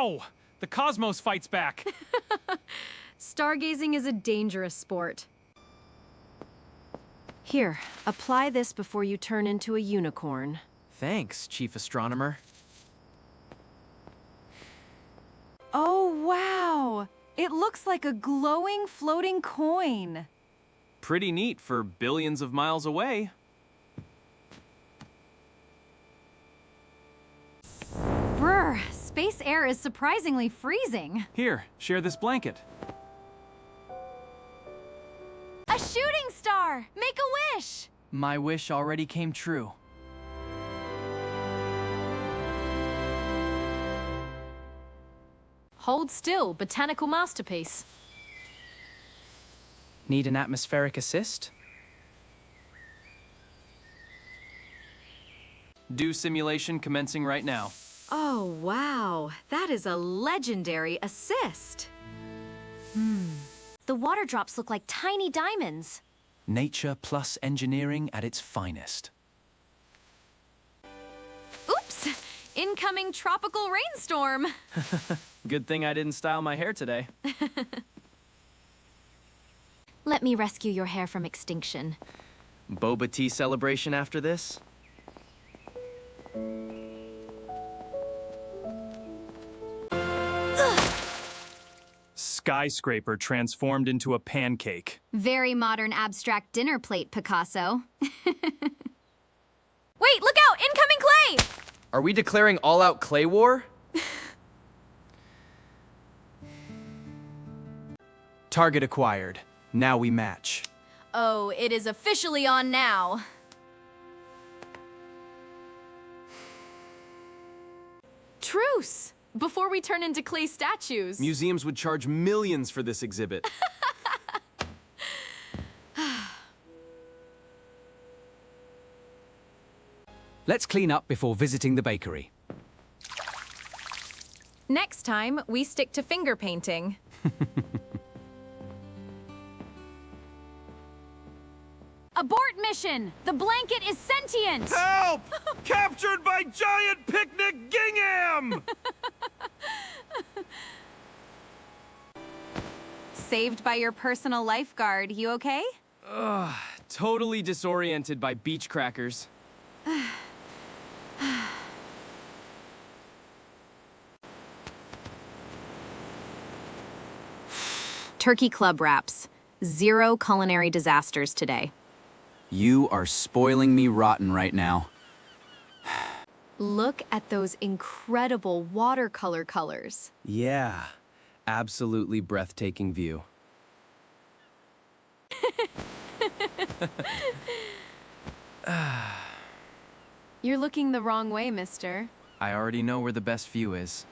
Ow! The cosmos fights back. Stargazing is a dangerous sport. Here, apply this before you turn into a unicorn. Thanks, Chief Astronomer. Oh, wow! It looks like a glowing, floating coin. Pretty neat for billions of miles away. Brr, space air is surprisingly freezing. Here, share this blanket. A shooting star! Make a wish! My wish already came true. Hold still, botanical masterpiece. Need an atmospheric assist? Do simulation commencing right now. Oh, wow. That is a legendary assist. The water drops look like tiny diamonds. Nature plus engineering at its finest. Oops! Incoming tropical rainstorm. Good thing I didn't style my hair today. Let me rescue your hair from extinction. Boba tea celebration after this? Skyscraper transformed into a pancake. Very modern abstract dinner plate, Picasso. Wait, look out! Incoming clay! Are we declaring all-out clay war? Target acquired. Now we match. Oh, it is officially on now. Truce! Before we turn into clay statues. Museums would charge millions for this exhibit. Let's clean up before visiting the bakery. Next time, we stick to finger painting. Abort mission! The blanket is sentient! Help! Captured by giant picnic gingham! Saved by your personal lifeguard. You okay? Totally disoriented by beach crackers. Turkey club wraps. 0 culinary disasters today. You are spoiling me rotten right now. Look at those incredible watercolor colors. Yeah, absolutely breathtaking view. You're looking the wrong way, mister. I already know where the best view is.